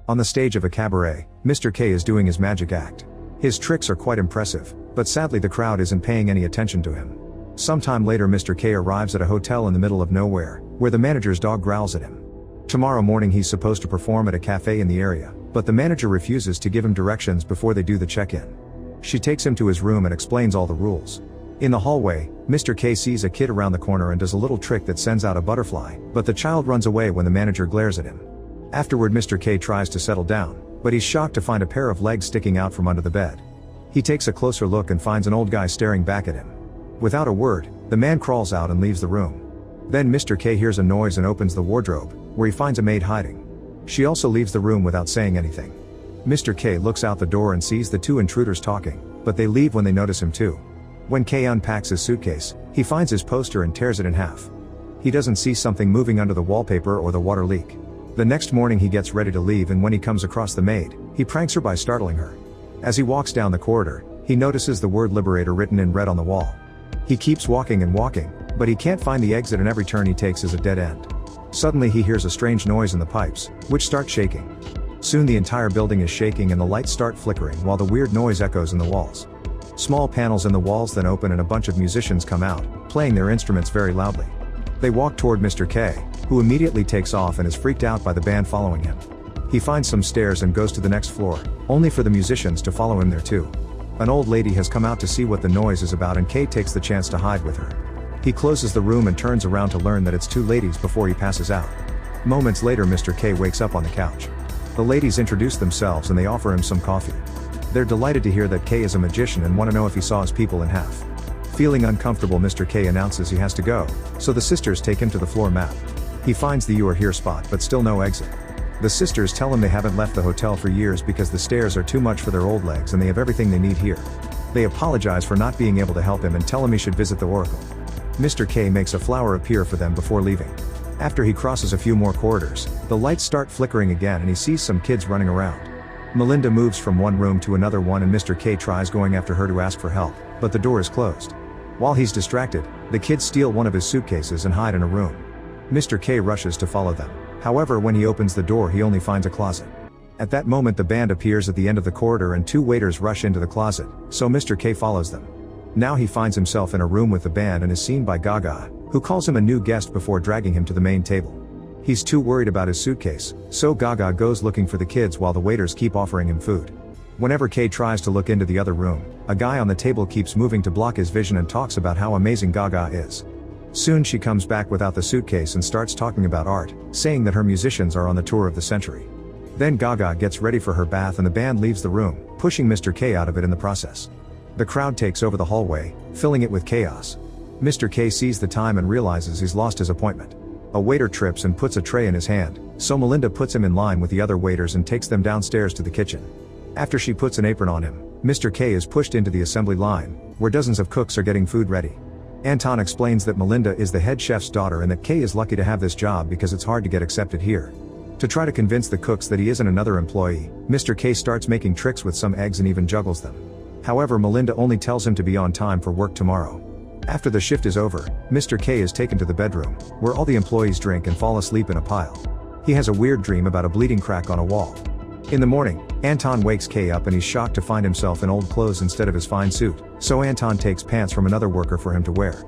On the stage of a cabaret, Mr. K is doing his magic act. His tricks are quite impressive, but sadly the crowd isn't paying any attention to him. Sometime later Mr. K arrives at a hotel in the middle of nowhere, where the manager's dog growls at him. Tomorrow morning he's supposed to perform at a cafe in the area, but the manager refuses to give him directions before they do the check-in. She takes him to his room and explains all the rules. In the hallway, Mr. K sees a kid around the corner and does a little trick that sends out a butterfly, but the child runs away when the manager glares at him. Afterward Mr. K tries to settle down, but he's shocked to find a pair of legs sticking out from under the bed. He takes a closer look and finds an old guy staring back at him. Without a word, the man crawls out and leaves the room. Then Mr. K hears a noise and opens the wardrobe, where he finds a maid hiding. She also leaves the room without saying anything. Mr. K looks out the door and sees the two intruders talking, but they leave when they notice him too. When K unpacks his suitcase, he finds his poster and tears it in half. He doesn't see something moving under the wallpaper or the water leak. The next morning he gets ready to leave, and when he comes across the maid, he pranks her by startling her. As he walks down the corridor, he notices the word liberator written in red on the wall. He keeps walking and walking, but he can't find the exit, and every turn he takes is a dead end. Suddenly he hears a strange noise in the pipes, which start shaking. Soon the entire building is shaking and the lights start flickering while the weird noise echoes in the walls. Small panels in the walls then open and a bunch of musicians come out, playing their instruments very loudly. They walk toward Mr. K, who immediately takes off and is freaked out by the band following him. He finds some stairs and goes to the next floor, only for the musicians to follow him there too. An old lady has come out to see what the noise is about, and K takes the chance to hide with her. He closes the room and turns around to learn that it's two ladies before he passes out. Moments later Mr. K wakes up on the couch. The ladies introduce themselves and they offer him some coffee. They're delighted to hear that K is a magician and want to know if he saw his people in half. Feeling uncomfortable, Mr. K announces he has to go, so the sisters take him to the floor map. He finds the "you are here" spot but still no exit. The sisters tell him they haven't left the hotel for years because the stairs are too much for their old legs and they have everything they need here. They apologize for not being able to help him and tell him he should visit the oracle. Mr. K makes a flower appear for them before leaving. After he crosses a few more corridors, the lights start flickering again and he sees some kids running around. Melinda moves from one room to another one and Mr. K tries going after her to ask for help, but the door is closed. While he's distracted, the kids steal one of his suitcases and hide in a room. Mr. K rushes to follow them. However, when he opens the door he only finds a closet. At that moment the band appears at the end of the corridor and two waiters rush into the closet, so Mr. K follows them. Now he finds himself in a room with the band and is seen by Gaga, who calls him a new guest before dragging him to the main table. He's too worried about his suitcase, so Gaga goes looking for the kids while the waiters keep offering him food. Whenever K tries to look into the other room, a guy on the table keeps moving to block his vision and talks about how amazing Gaga is. Soon she comes back without the suitcase and starts talking about art, saying that her musicians are on the tour of the century. Then Gaga gets ready for her bath and the band leaves the room, pushing Mr. K out of it in the process. The crowd takes over the hallway, filling it with chaos. Mr. K sees the time and realizes he's lost his appointment. A waiter trips and puts a tray in his hand, so Melinda puts him in line with the other waiters and takes them downstairs to the kitchen. After she puts an apron on him, Mr. K is pushed into the assembly line, where dozens of cooks are getting food ready. Anton explains that Melinda is the head chef's daughter and that K is lucky to have this job because it's hard to get accepted here. To try to convince the cooks that he isn't another employee, Mr. K starts making tricks with some eggs and even juggles them. However, Melinda only tells him to be on time for work tomorrow. After the shift is over, Mr. K is taken to the bedroom, where all the employees drink and fall asleep in a pile. He has a weird dream about a bleeding crack on a wall. In the morning, Anton wakes K up and he's shocked to find himself in old clothes instead of his fine suit, so Anton takes pants from another worker for him to wear.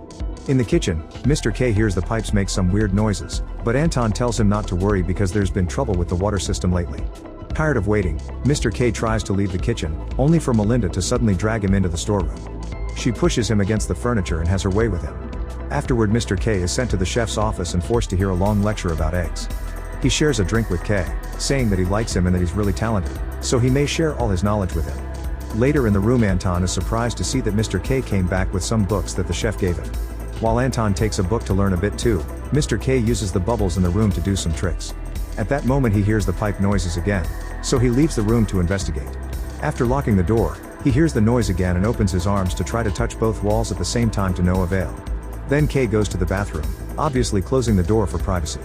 In the kitchen, Mr. K hears the pipes make some weird noises, but Anton tells him not to worry because there's been trouble with the water system lately. Tired of waiting, Mr. K tries to leave the kitchen, only for Melinda to suddenly drag him into the storeroom. She pushes him against the furniture and has her way with him. Afterward, Mr. K is sent to the chef's office and forced to hear a long lecture about eggs. He shares a drink with K, saying that he likes him and that he's really talented, so he may share all his knowledge with him. Later in the room, Anton is surprised to see that Mr. K came back with some books that the chef gave him. While Anton takes a book to learn a bit too, Mr. K uses the bubbles in the room to do some tricks. At that moment he hears the pipe noises again, so he leaves the room to investigate. After locking the door, he hears the noise again and opens his arms to try to touch both walls at the same time to no avail. Then K goes to the bathroom, obviously closing the door for privacy.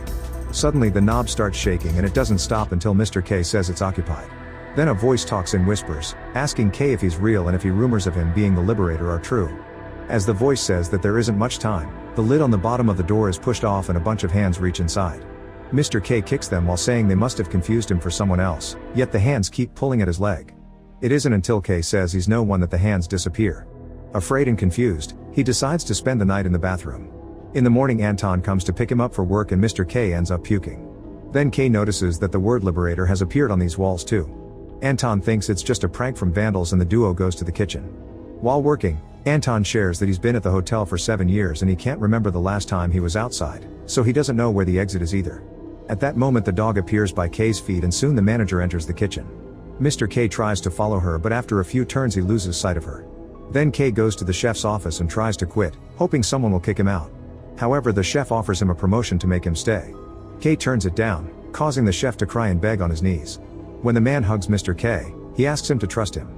Suddenly the knob starts shaking and it doesn't stop until Mr. K says it's occupied. Then a voice talks in whispers, asking K if he's real and if rumors of him being the liberator are true. As the voice says that there isn't much time, the lid on the bottom of the door is pushed off and a bunch of hands reach inside. Mr. K kicks them while saying they must have confused him for someone else, yet the hands keep pulling at his leg. It isn't until K says he's no one that the hands disappear. Afraid and confused, he decides to spend the night in the bathroom. In the morning Anton comes to pick him up for work and Mr. K ends up puking. Then K notices that the word liberator has appeared on these walls too. Anton thinks it's just a prank from vandals and the duo goes to the kitchen. While working, Anton shares that he's been at the hotel for 7 years and he can't remember the last time he was outside, so he doesn't know where the exit is either. At that moment the dog appears by K's feet and soon the manager enters the kitchen. Mr. K tries to follow her but after a few turns he loses sight of her. Then K goes to the chef's office and tries to quit, hoping someone will kick him out. However, the chef offers him a promotion to make him stay. K turns it down, causing the chef to cry and beg on his knees. When the man hugs Mr. K, he asks him to trust him.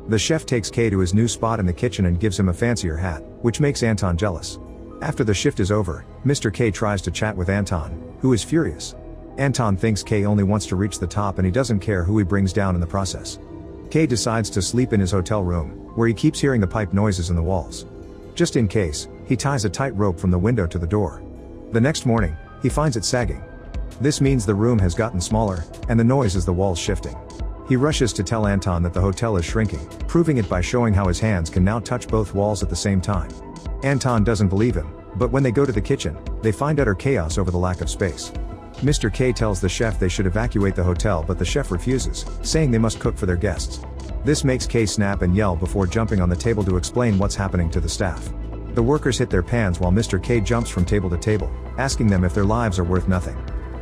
The chef takes K to his new spot in the kitchen and gives him a fancier hat, which makes Anton jealous. After the shift is over, Mr. K tries to chat with Anton, who is furious. Anton thinks K only wants to reach the top and he doesn't care who he brings down in the process. K decides to sleep in his hotel room, where he keeps hearing the pipe noises in the walls. Just in case, he ties a tight rope from the window to the door. The next morning, he finds it sagging. This means the room has gotten smaller, and the noise is the walls shifting. He rushes to tell Anton that the hotel is shrinking, proving it by showing how his hands can now touch both walls at the same time. Anton doesn't believe him, but when they go to the kitchen, they find utter chaos over the lack of space. Mr. K tells the chef they should evacuate the hotel but the chef refuses, saying they must cook for their guests. This makes K snap and yell before jumping on the table to explain what's happening to the staff. The workers hit their pans while Mr. K jumps from table to table, asking them if their lives are worth nothing.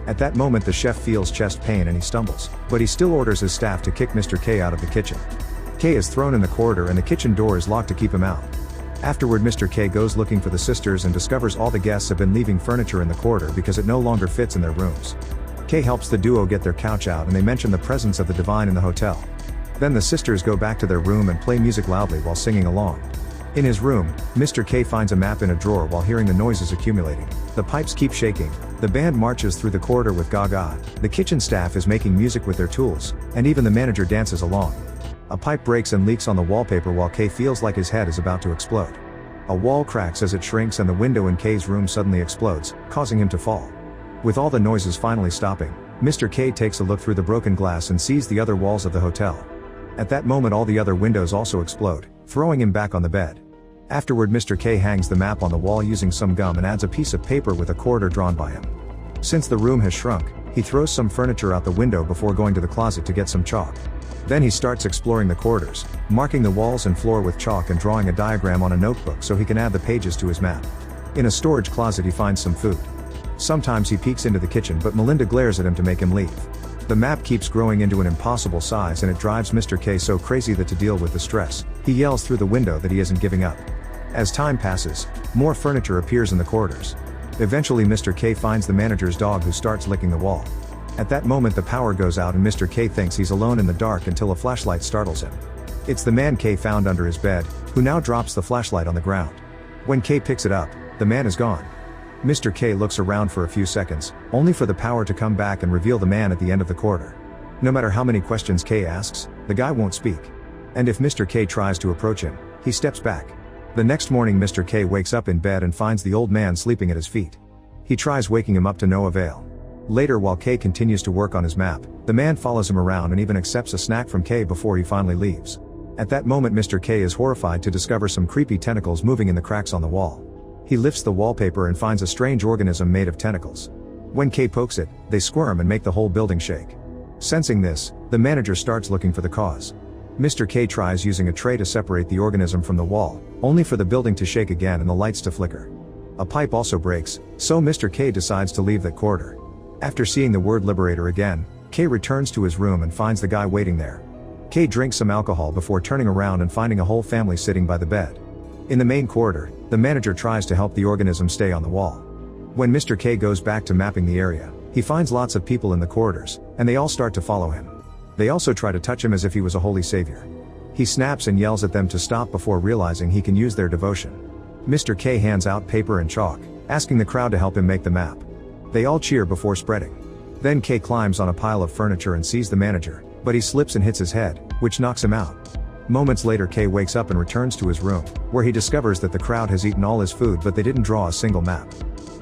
At that moment the chef feels chest pain and he stumbles, but he still orders his staff to kick Mr. K out of the kitchen. K is thrown in the corridor and the kitchen door is locked to keep him out. Afterward Mr. K goes looking for the sisters and discovers all the guests have been leaving furniture in the corridor because it no longer fits in their rooms. K helps the duo get their couch out and they mention the presence of the divine in the hotel. Then the sisters go back to their room and play music loudly while singing along. In his room, Mr. K finds a map in a drawer while hearing the noises accumulating. The pipes keep shaking, the band marches through the corridor with Gaga, the kitchen staff is making music with their tools, and even the manager dances along. A pipe breaks and leaks on the wallpaper while K feels like his head is about to explode. A wall cracks as it shrinks and the window in K's room suddenly explodes, causing him to fall. With all the noises finally stopping, Mr. K takes a look through the broken glass and sees the other walls of the hotel. At that moment all the other windows also explode, throwing him back on the bed. Afterward Mr. K hangs the map on the wall using some gum and adds a piece of paper with a corridor drawn by him. Since the room has shrunk, he throws some furniture out the window before going to the closet to get some chalk. Then he starts exploring the corridors, marking the walls and floor with chalk and drawing a diagram on a notebook so he can add the pages to his map. In a storage closet he finds some food. Sometimes he peeks into the kitchen but Melinda glares at him to make him leave. The map keeps growing into an impossible size and it drives Mr. K so crazy that to deal with the stress, he yells through the window that he isn't giving up. As time passes, more furniture appears in the corridors. Eventually Mr. K finds the manager's dog who starts licking the wall. At that moment the power goes out and Mr. K thinks he's alone in the dark until a flashlight startles him. It's the man K found under his bed, who now drops the flashlight on the ground. When K picks it up, the man is gone. Mr. K looks around for a few seconds, only for the power to come back and reveal the man at the end of the corridor. No matter how many questions K asks, the guy won't speak. And if Mr. K tries to approach him, he steps back. The next morning Mr. K wakes up in bed and finds the old man sleeping at his feet. He tries waking him up to no avail. Later while K continues to work on his map, the man follows him around and even accepts a snack from K before he finally leaves. At that moment Mr. K is horrified to discover some creepy tentacles moving in the cracks on the wall. He lifts the wallpaper and finds a strange organism made of tentacles. When K pokes it, they squirm and make the whole building shake. Sensing this, the manager starts looking for the cause. Mr. K tries using a tray to separate the organism from the wall, only for the building to shake again and the lights to flicker. A pipe also breaks, so Mr. K decides to leave that corridor. After seeing the word liberator again, K returns to his room and finds the guy waiting there. K drinks some alcohol before turning around and finding a whole family sitting by the bed. In the main corridor, the manager tries to help the organism stay on the wall. When Mr. K goes back to mapping the area, he finds lots of people in the corridors, and they all start to follow him. They also try to touch him as if he was a holy savior. He snaps and yells at them to stop before realizing he can use their devotion. Mr. K hands out paper and chalk, asking the crowd to help him make the map. They all cheer before spreading. Then K climbs on a pile of furniture and sees the manager, but he slips and hits his head, which knocks him out. Moments later K wakes up and returns to his room, where he discovers that the crowd has eaten all his food but they didn't draw a single map.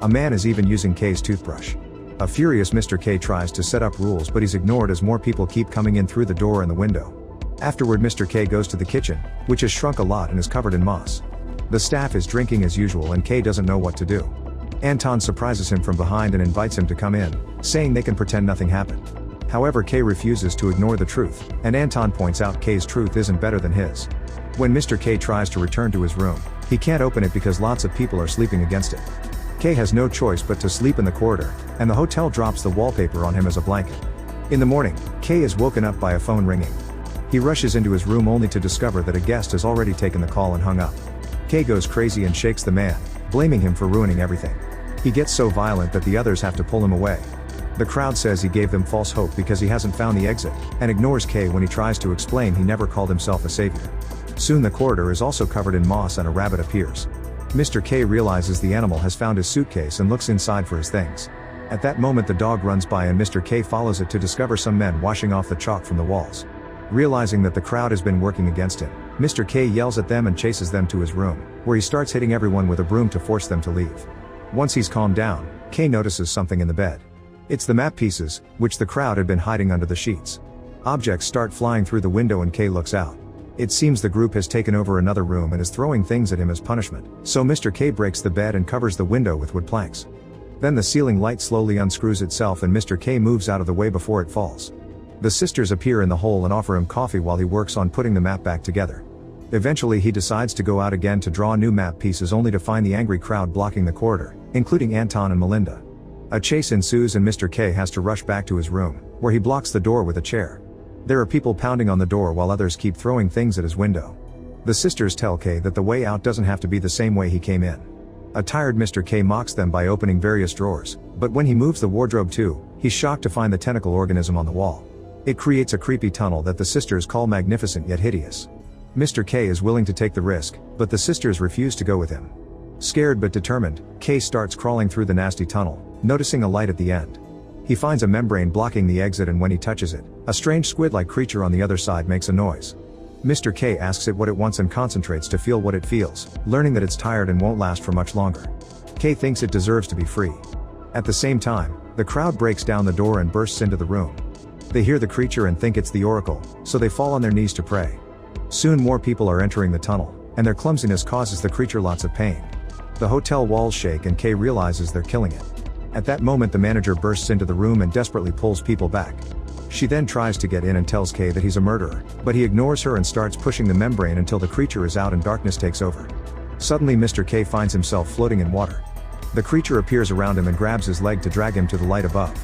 A man is even using K's toothbrush. A furious Mr. K tries to set up rules, but he's ignored as more people keep coming in through the door and the window. Afterward, Mr. K goes to the kitchen, which has shrunk a lot and is covered in moss. The staff is drinking as usual and K doesn't know what to do. Anton surprises him from behind and invites him to come in, saying they can pretend nothing happened. However, K refuses to ignore the truth, and Anton points out K's truth isn't better than his. When Mr. K tries to return to his room, he can't open it because lots of people are sleeping against it. K has no choice but to sleep in the corridor, and the hotel drops the wallpaper on him as a blanket. In the morning, K is woken up by a phone ringing. He rushes into his room only to discover that a guest has already taken the call and hung up. K goes crazy and shakes the man, blaming him for ruining everything. He gets so violent that the others have to pull him away. The crowd says he gave them false hope because he hasn't found the exit, and ignores K when he tries to explain he never called himself a savior. Soon the corridor is also covered in moss and a rabbit appears. Mr. K realizes the animal has found his suitcase and looks inside for his things. At that moment the dog runs by and Mr. K follows it to discover some men washing off the chalk from the walls. Realizing that the crowd has been working against him, Mr. K yells at them and chases them to his room, where he starts hitting everyone with a broom to force them to leave. Once he's calmed down, K notices something in the bed. It's the map pieces, which the crowd had been hiding under the sheets. Objects start flying through the window and K looks out. It seems the group has taken over another room and is throwing things at him as punishment, so Mr. K breaks the bed and covers the window with wood planks. Then the ceiling light slowly unscrews itself and Mr. K moves out of the way before it falls. The sisters appear in the hole and offer him coffee while he works on putting the map back together. Eventually he decides to go out again to draw new map pieces only to find the angry crowd blocking the corridor, including Anton and Melinda. A chase ensues and Mr. K has to rush back to his room, where he blocks the door with a chair. There are people pounding on the door while others keep throwing things at his window. The sisters tell K that the way out doesn't have to be the same way he came in. A tired Mr. K mocks them by opening various drawers, but when he moves the wardrobe too, he's shocked to find the tentacle organism on the wall. It creates a creepy tunnel that the sisters call magnificent yet hideous. Mr. K is willing to take the risk, but the sisters refuse to go with him. Scared but determined, K starts crawling through the nasty tunnel, noticing a light at the end. He finds a membrane blocking the exit and when he touches it, a strange squid-like creature on the other side makes a noise. Mr. K asks it what it wants and concentrates to feel what it feels, learning that it's tired and won't last for much longer. K thinks it deserves to be free. At the same time, the crowd breaks down the door and bursts into the room. They hear the creature and think it's the oracle, so they fall on their knees to pray. Soon more people are entering the tunnel, and their clumsiness causes the creature lots of pain. The hotel walls shake and K realizes they're killing it. At that moment the manager bursts into the room and desperately pulls people back. She then tries to get in and tells K that he's a murderer, but he ignores her and starts pushing the membrane until the creature is out and darkness takes over. Suddenly Mr. K finds himself floating in water. The creature appears around him and grabs his leg to drag him to the light above.